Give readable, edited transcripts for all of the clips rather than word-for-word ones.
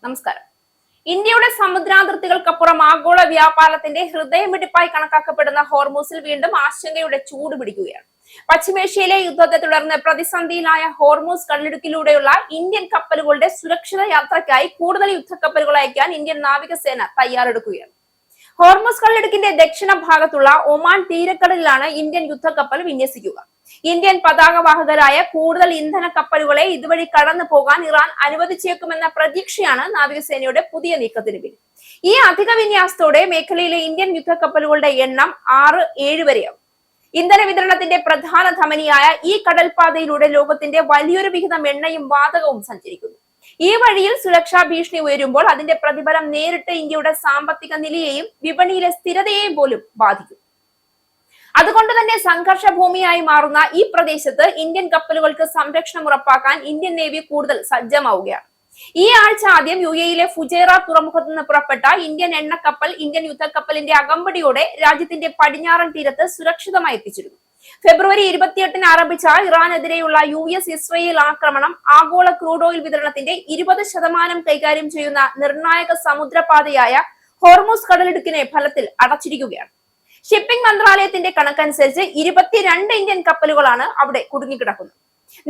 നമസ്കാരം. ഇന്ത്യയുടെ സമുദ്രാതിർത്തികൾക്കപ്പുറം ആഗോള വ്യാപാരത്തിന്റെ ഹൃദയമിടിപ്പായി കണക്കാക്കപ്പെടുന്ന ഹോർമൂസിൽ വീണ്ടും ആശങ്കയുടെ ചൂട് പിടിക്കുകയാണ്. പശ്ചിമേഷ്യയിലെ യുദ്ധത്തെ തുടർന്ന് പ്രതിസന്ധിയിലായ ഹോർമൂസ് കടലിടുക്കിലൂടെയുള്ള ഇന്ത്യൻ കപ്പലുകളുടെ സുരക്ഷിത യാത്രയ്ക്കായി കൂടുതൽ യുദ്ധക്കപ്പലുകൾ അയക്കാൻ ഇന്ത്യൻ നാവികസേന തയ്യാറെടുക്കുകയാണ്. ഹോർമൂസ് കടലിടുക്കിന്റെ ദക്ഷിണ ഭാഗത്തുള്ള ഒമാൻ തീരക്കടലിലാണ് ഇന്ത്യൻ യുദ്ധക്കപ്പൽ വിന്യസിക്കുക. ഇന്ത്യൻ പതാകവാഹകരായ കൂടുതൽ ഇന്ധന കപ്പലുകളെ ഇതുവഴി കടന്നു പോകാൻ ഇറാൻ അനുവദിച്ചേക്കുമെന്ന പ്രതീക്ഷയാണ് നാവികസേനയുടെ പുതിയ നീക്കത്തിന് പിന്നിൽ. ഈ അധിക വിന്യാസത്തോടെ മേഖലയിലെ ഇന്ത്യൻ യുദ്ധക്കപ്പലുകളുടെ എണ്ണം 6-7 വരെയാവും. ഇന്ധന വിതരണത്തിന്റെ പ്രധാന ധമനിയായ ഈ കടൽപാതയിലൂടെ ലോകത്തിന്റെ വലിയൊരു വിഹിതം എണ്ണയും വാതകവും സഞ്ചരിക്കുന്നു. ഈ വഴിയിൽ സുരക്ഷാ ഭീഷണി ഉയരുമ്പോൾ അതിന്റെ പ്രതിഫലം നേരിട്ട് ഇന്ത്യയുടെ സാമ്പത്തിക നിലയെയും വിപണിയിലെ സ്ഥിരതയെയും പോലും ബാധിക്കും. അതുകൊണ്ട് തന്നെ സംഘർഷ ഭൂമിയായി മാറുന്ന ഈ പ്രദേശത്ത് ഇന്ത്യൻ കപ്പലുകൾക്ക് സംരക്ഷണം ഉറപ്പാക്കാൻ ഇന്ത്യൻ നേവി കൂടുതൽ സജ്ജമാവുകയാണ്. ഈ ആഴ്ച ആദ്യം UAE ഫുജൈറ തുറമുഖത്ത് നിന്ന് പുറപ്പെട്ട ഇന്ത്യൻ എണ്ണക്കപ്പൽ ഇന്ത്യൻ യുദ്ധക്കപ്പലിന്റെ അകമ്പടിയോടെ രാജ്യത്തിന്റെ പടിഞ്ഞാറൻ തീരത്ത് സുരക്ഷിതമായി എത്തിച്ചിരുന്നു. ഫെബ്രുവരി 28-ന് ആരംഭിച്ച ഇറാനെതിരെയുള്ള US-ഇസ്രയേൽ ആക്രമണം ആഗോള ക്രൂഡ് ഓയിൽ വിതരണത്തിന്റെ 20% കൈകാര്യം ചെയ്യുന്ന നിർണായക സമുദ്രപാതയായ ഹോർമൂസ് കടലിടുക്കിനെ ഫലത്തിൽ അടച്ചിരിക്കുകയാണ്. ഷിപ്പിംഗ് മന്ത്രാലയത്തിന്റെ കണക്കനുസരിച്ച് 22 ഇന്ത്യൻ കപ്പലുകളാണ് അവിടെ കുടുങ്ങിക്കിടക്കുന്നത്.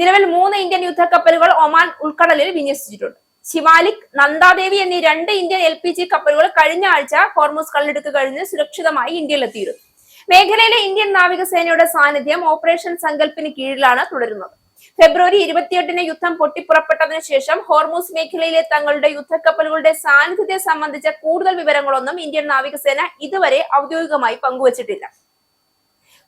നിലവിൽ 3 ഇന്ത്യൻ യുദ്ധക്കപ്പലുകൾ ഒമാൻ ഉൾക്കടലിൽ വിന്യസിച്ചിട്ടുണ്ട്. ശിവാലിക്, നന്ദാദേവി എന്നീ 2 ഇന്ത്യൻ LPG കപ്പലുകൾ കഴിഞ്ഞ ആഴ്ച ഹോർമൂസ് കടലിടുക്ക് കഴിഞ്ഞ് സുരക്ഷിതമായി ഇന്ത്യയിലെത്തിയിരുന്നു. മേഖലയിലെ ഇന്ത്യൻ നാവികസേനയുടെ സാന്നിധ്യം ഓപ്പറേഷൻ സങ്കൽപ്പിന് കീഴിലാണ് തുടരുന്നത്. ഫെബ്രുവരി 28-ന് യുദ്ധം പൊട്ടിപ്പുറപ്പെട്ടതിനു ശേഷം ഹോർമൂസ് മേഖലയിലെ തങ്ങളുടെ യുദ്ധക്കപ്പലുകളുടെ സാന്നിധ്യത്തെ സംബന്ധിച്ച കൂടുതൽ വിവരങ്ങളൊന്നും ഇന്ത്യൻ നാവികസേന ഇതുവരെ ഔദ്യോഗികമായി പങ്കുവച്ചിട്ടില്ല.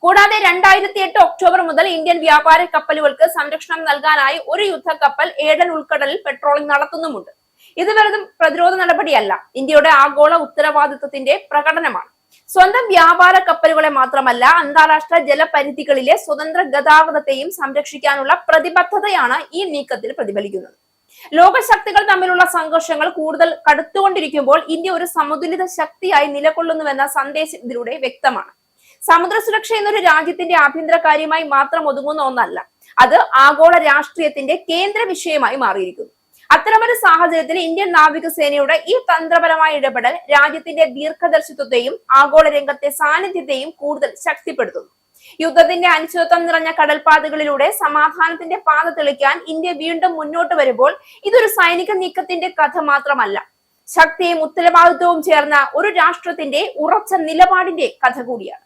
കൂടാതെ 2008 ഒക്ടോബർ മുതൽ ഇന്ത്യൻ വ്യാപാര കപ്പലുകൾക്ക് സംരക്ഷണം നൽകാനായി ഒരു യുദ്ധക്കപ്പൽ ഏഡൻ ഉൾക്കടലിൽ പെട്രോളിംഗ് നടത്തുന്നുമുണ്ട്. ഇത് വെറും പ്രതിരോധ നടപടിയല്ല, ഇന്ത്യയുടെ ആഗോള ഉത്തരവാദിത്വത്തിന്റെ പ്രകടനമാണ്. സ്വന്തം വ്യാപാര കപ്പലുകളെ മാത്രമല്ല, അന്താരാഷ്ട്ര ജലപരിധികളിലെ സ്വതന്ത്ര ഗതാഗതത്തെയും സംരക്ഷിക്കാനുള്ള പ്രതിബദ്ധതയാണ് ഈ നീക്കത്തിൽ പ്രതിഫലിക്കുന്നത്. ലോകശക്തികൾ തമ്മിലുള്ള സംഘർഷങ്ങൾ കൂടുതൽ കടുത്തുകൊണ്ടിരിക്കുമ്പോൾ ഇന്ത്യ ഒരു സമുദ്രിത ശക്തിയായി നിലകൊള്ളുന്നുവെന്ന സന്ദേശം ഇതിലൂടെ വ്യക്തമാണ്. സമുദ്ര സുരക്ഷ എന്നൊരു രാജ്യത്തിന്റെ ആഭ്യന്തര കാര്യമായി മാത്രം ഒതുങ്ങുന്ന ഒന്നല്ല, അത് ആഗോള രാഷ്ട്രീയത്തിന്റെ കേന്ദ്ര വിഷയമായി മാറിയിരിക്കുന്നു. അത്തരമൊരു സാഹചര്യത്തിൽ ഇന്ത്യൻ നാവികസേനയുടെ ഈ തന്ത്രപരമായ ഇടപെടൽ രാജ്യത്തിന്റെ ദീർഘദർശിത്വത്തെയും ആഗോള രംഗത്തെ സാന്നിധ്യത്തെയും കൂടുതൽ ശക്തിപ്പെടുത്തുന്നു. യുദ്ധത്തിന്റെ അനിശ്ചിതത്വം നിറഞ്ഞ കടൽപാതകളിലൂടെ സമാധാനത്തിന്റെ പാത തെളിക്കാൻ ഇന്ത്യ വീണ്ടും മുന്നോട്ട് വരുമ്പോൾ ഇതൊരു സൈനിക നീക്കത്തിന്റെ കഥ മാത്രമല്ല, ശക്തിയും ഉത്തരവാദിത്വവും ചേർന്ന ഒരു രാഷ്ട്രത്തിന്റെ ഉറച്ച നിലപാടിന്റെ കഥ കൂടിയാണ്.